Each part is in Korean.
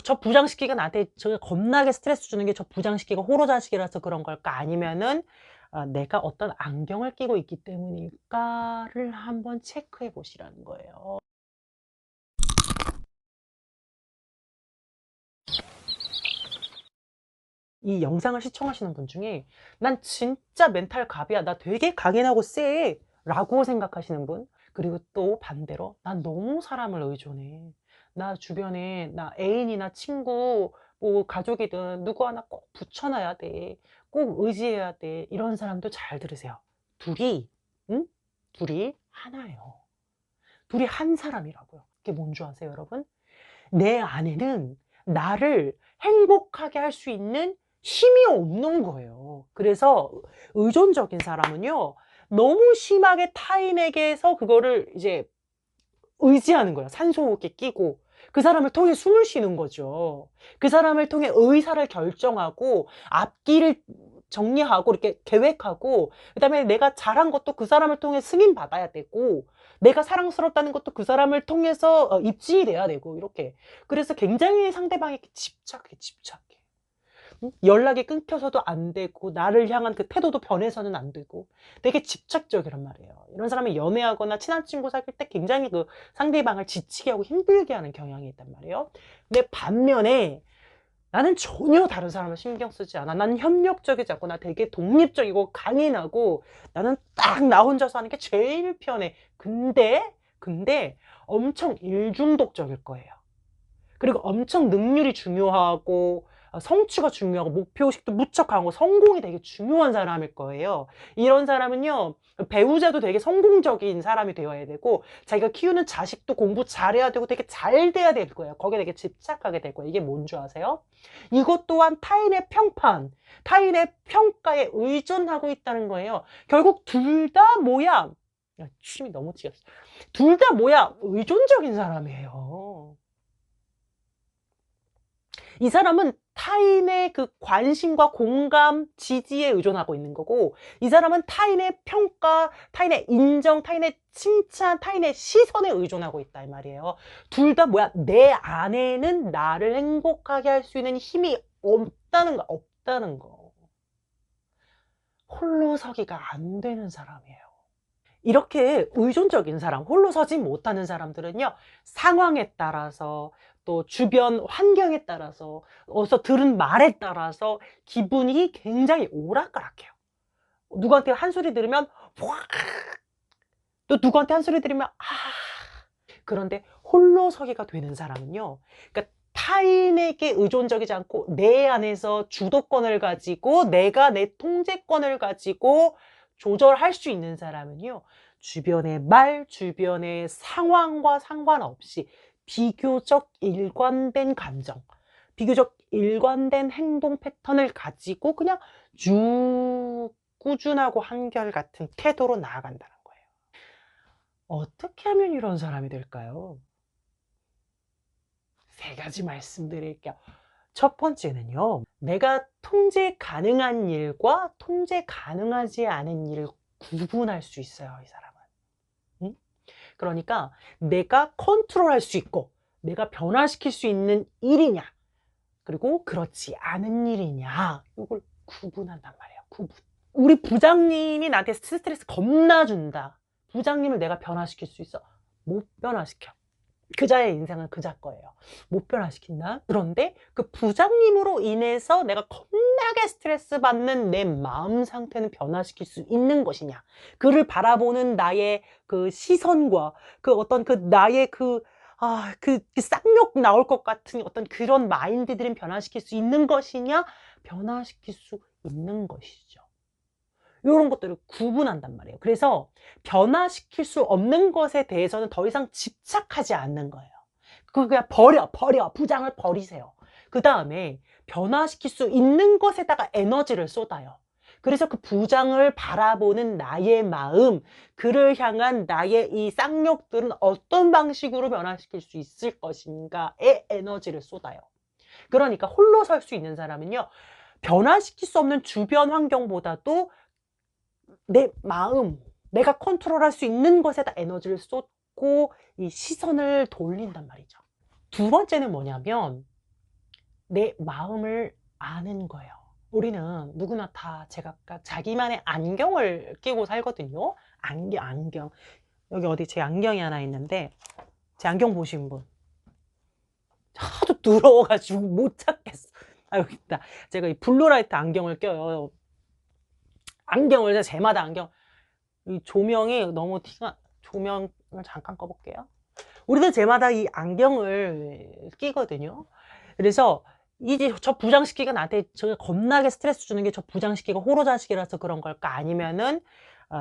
저 부장시키가 나한테 저 겁나게 스트레스 주는 게 저 부장시키가 호로자식이라서 그런 걸까? 아니면은 내가 어떤 안경을 끼고 있기 때문일까를 한번 체크해 보시라는 거예요. 이 영상을 시청하시는 분 중에 '난 진짜 멘탈 갑이야. 나 되게 강인하고 쎄.' 라고 생각하시는 분, 그리고 또 반대로 '난 너무 사람을 의존해. 나 주변에 나 애인이나 친구 뭐 가족이든 누구 하나 꼭 붙여 놔야 돼. 꼭 의지해야 돼.' 이런 사람도 잘 들으세요. 둘이 응? 둘이 하나예요. 둘이 한 사람이라고요. 그게 뭔 줄 아세요, 여러분? 내 안에는 나를 행복하게 할 수 있는 힘이 없는 거예요. 그래서 의존적인 사람은요, 너무 심하게 타인에게서 그거를 이제 의지하는 거예요. 산소호흡기 끼고. 그 사람을 통해 숨을 쉬는 거죠. 그 사람을 통해 의사를 결정하고 앞길을 정리하고 이렇게 계획하고, 그다음에 내가 잘한 것도 그 사람을 통해 승인받아야 되고, 내가 사랑스럽다는 것도 그 사람을 통해서 입증이 돼야 되고, 이렇게. 그래서 굉장히 상대방에게 집착해. 연락이 끊겨서도 안 되고, 나를 향한 그 태도도 변해서는 안 되고, 되게 집착적이란 말이에요. 이런 사람이 연애하거나 친한 친구 사귈 때 굉장히 그 상대방을 지치게 하고 힘들게 하는 경향이 있단 말이에요. 근데 반면에 나는 전혀 다른 사람을 신경 쓰지 않아. 나는 협력적이지 않고, 나 되게 독립적이고 강인하고, 나는 딱 나 혼자서 하는 게 제일 편해. 근데 엄청 일중독적일 거예요. 그리고 엄청 능률이 중요하고, 성취가 중요하고, 목표의식도 무척 강하고, 성공이 되게 중요한 사람일 거예요. 이런 사람은요, 배우자도 되게 성공적인 사람이 되어야 되고, 자기가 키우는 자식도 공부 잘해야 되고, 되게 잘 돼야 될 거예요. 거기에 되게 집착하게 될 거예요. 이게 뭔 줄 아세요? 이것 또한 타인의 평판, 타인의 평가에 의존하고 있다는 거예요. 결국 둘 다 뭐야? 야, 춤이 너무 튀었어. 둘 다 뭐야? 의존적인 사람이에요. 이 사람은 타인의 그 관심과 공감, 지지에 의존하고 있는 거고, 이 사람은 타인의 평가, 타인의 인정, 타인의 칭찬, 타인의 시선에 의존하고 있다 이 말이에요. 둘 다 뭐야? 내 안에는 나를 행복하게 할 수 있는 힘이 없다는 거. 홀로 서기가 안 되는 사람이에요. 이렇게 의존적인 사람, 홀로 서지 못하는 사람들은요, 상황에 따라서, 또 주변 환경에 따라서, 어디서 들은 말에 따라서 기분이 굉장히 오락가락해요. 누구한테 한 소리 들으면 확, 또 누구한테 한 소리 들으면 그런데 홀로 서기가 되는 사람은요, 그러니까 타인에게 의존적이지 않고 내 안에서 주도권을 가지고 내가 내 통제권을 가지고 조절할 수 있는 사람은요, 주변의 말, 주변의 상황과 상관없이 비교적 일관된 감정, 비교적 일관된 행동 패턴을 가지고 그냥 쭉 꾸준하고 한결같은 태도로 나아간다는 거예요. 어떻게 하면 이런 사람이 될까요? 세 가지 말씀드릴게요. 첫 번째는요, 내가 통제 가능한 일과 통제 가능하지 않은 일을 구분할 수 있어요, 이 사람은. 응? 그러니까 내가 컨트롤할 수 있고, 내가 변화시킬 수 있는 일이냐, 그리고 그렇지 않은 일이냐, 이걸 구분한단 말이에요. 구분. 우리 부장님이 나한테 스트레스 겁나 준다. 부장님을 내가 변화시킬 수 있어? 못 변화시켜. 그자의 인생은 그자 거예요. 못 변화시킨다. 그런데 그 부장님으로 인해서 내가 겁나게 스트레스 받는 내 마음 상태는 변화시킬 수 있는 것이냐. 그를 바라보는 나의 그 시선과 그 어떤 그 나의 그 쌍욕 나올 것 같은 어떤 그런 마인드들은 변화시킬 수 있는 것이냐. 변화시킬 수 있는 것이죠. 이런 것들을 구분한단 말이에요. 그래서 변화시킬 수 없는 것에 대해서는 더 이상 집착하지 않는 거예요. 그냥 버려. 부장을 버리세요. 그 다음에 변화시킬 수 있는 것에다가 에너지를 쏟아요. 그래서 그 부장을 바라보는 나의 마음, 그를 향한 나의 이 쌍욕들은 어떤 방식으로 변화시킬 수 있을 것인가에 에너지를 쏟아요. 그러니까 홀로 설 수 있는 사람은요, 변화시킬 수 없는 주변 환경보다도 내 마음, 내가 컨트롤할 수 있는 것에다 에너지를 쏟고 이 시선을 돌린단 말이죠. 두 번째는 뭐냐면 내 마음을 아는 거예요. 우리는 누구나 다 제가 아까 자기만의 안경을 끼고 살거든요. 안경. 여기 어디 제 안경이 하나 있는데, 제 안경 보신 분. 하도 더러워가지고 못 찾겠어. 아, 여기 있다. 제가 이 블루라이트 안경을 껴요. 안경을 제마다 안경. 이 조명이 너무 조명을 잠깐 꺼볼게요. 우리는 제마다 이 안경을 끼거든요. 그래서 이제 저 부장시키가 나한테 저 겁나게 스트레스 주는 게 저 부장시키가 호로자식이라서 그런 걸까? 아니면은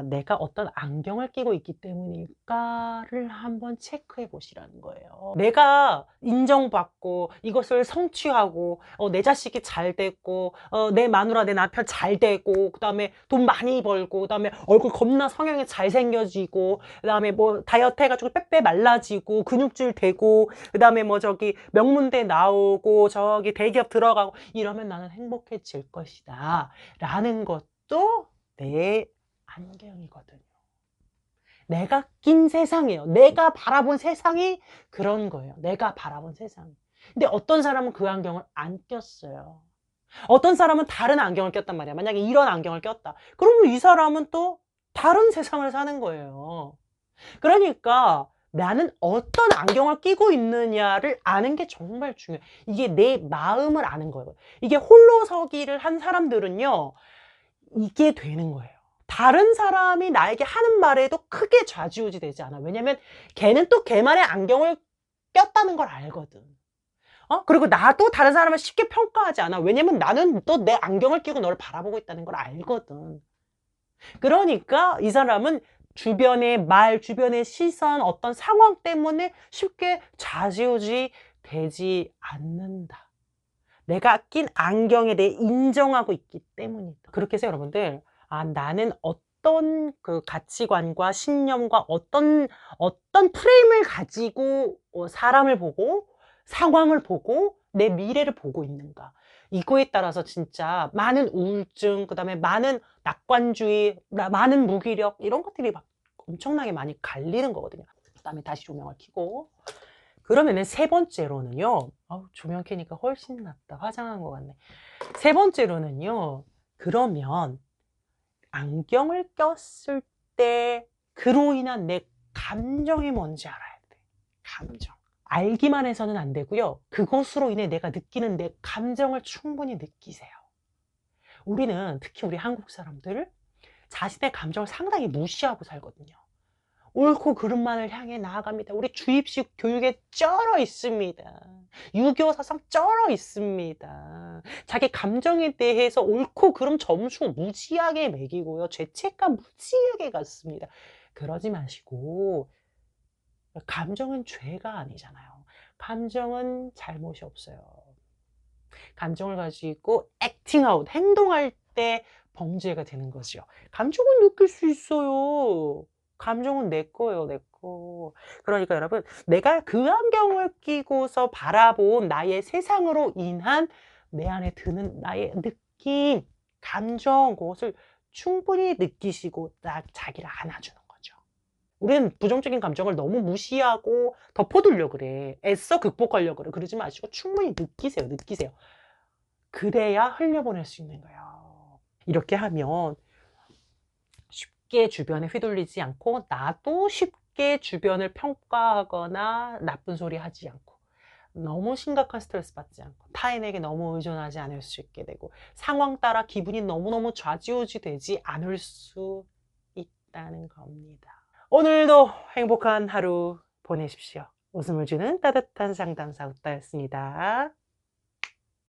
내가 어떤 안경을 끼고 있기 때문일까를 한번 체크해 보시라는 거예요. 내가 인정받고 이것을 성취하고 내 자식이 잘 됐고 내 마누라 내 남편 잘 되고 그다음에 돈 많이 벌고 그다음에 얼굴 겁나 성형이 잘생겨지고 그다음에 뭐 다이어트 해가지고 빼빼 말라지고 근육질 되고 그다음에 뭐 저기 명문대 나오고 저기 대기업 들어가고 이러면 나는 행복해질 것이다 라는 것도 내 안경이거든요. 내가 낀 세상이에요. 내가 바라본 세상이 그런 거예요. 내가 바라본 세상. 근데 어떤 사람은 그 안경을 안 꼈어요. 어떤 사람은 다른 안경을 꼈단 말이야. 만약에 이런 안경을 꼈다. 그러면 이 사람은 또 다른 세상을 사는 거예요. 그러니까 나는 어떤 안경을 끼고 있느냐를 아는 게 정말 중요해요. 이게 내 마음을 아는 거예요. 이게 홀로서기를 한 사람들은요. 이게 되는 거예요. 다른 사람이 나에게 하는 말에도 크게 좌지우지 되지 않아. 왜냐면 걔는 또 걔만의 안경을 꼈다는 걸 알거든. 그리고 나도 다른 사람을 쉽게 평가하지 않아. 왜냐면 나는 또 내 안경을 끼고 너를 바라보고 있다는 걸 알거든. 그러니까 이 사람은 주변의 말, 주변의 시선, 어떤 상황 때문에 쉽게 좌지우지 되지 않는다. 내가 낀 안경에 대해 인정하고 있기 때문이다. 그렇게 해서 여러분들, 나는 어떤 그 가치관과 신념과 어떤 프레임을 가지고 사람을 보고 상황을 보고 내 미래를 보고 있는가. 이거에 따라서 진짜 많은 우울증, 그다음에 많은 낙관주의, 많은 무기력 이런 것들이 막 엄청나게 많이 갈리는 거거든요. 그다음에 다시 조명을 켜고 그러면은 세 번째로는요. 조명 켜니까 훨씬 낫다. 화장한 것 같네. 세 번째로는요. 그러면 안경을 꼈을 때 그로 인한 내 감정이 뭔지 알아야 돼. 감정. 알기만 해서는 안 되고요. 그것으로 인해 내가 느끼는 내 감정을 충분히 느끼세요. 우리는 특히 우리 한국 사람들 자신의 감정을 상당히 무시하고 살거든요. 옳고 그름만을 향해 나아갑니다. 우리 주입식 교육에 쩔어 있습니다. 유교 사상 쩔어 있습니다. 자기 감정에 대해서 옳고 그름 점수 무지하게 매기고요. 죄책감 무지하게 갖습니다. 그러지 마시고 감정은 죄가 아니잖아요. 감정은 잘못이 없어요. 감정을 가지고 액팅아웃, 행동할 때 범죄가 되는 거죠. 감정은 느낄 수 있어요. 감정은 내 거예요, 내 거. 그러니까 여러분, 내가 그 안경을 끼고서 바라본 나의 세상으로 인한 내 안에 드는 나의 느낌, 감정, 그것을 충분히 느끼시고 자기를 안아주는 거죠. 우리는 부정적인 감정을 너무 무시하고 덮어두려고 그래. 애써 극복하려고 그래. 그러지 마시고 충분히 느끼세요, 느끼세요. 그래야 흘려보낼 수 있는 거예요. 이렇게 하면 쉽게 주변에 휘둘리지 않고 나도 쉽게 주변을 평가하거나 나쁜 소리 하지 않고 너무 심각한 스트레스 받지 않고 타인에게 너무 의존하지 않을 수 있게 되고 상황 따라 기분이 너무너무 좌지우지 되지 않을 수 있다는 겁니다. 오늘도 행복한 하루 보내십시오. 웃음을 주는 따뜻한 상담사 웃다였습니다.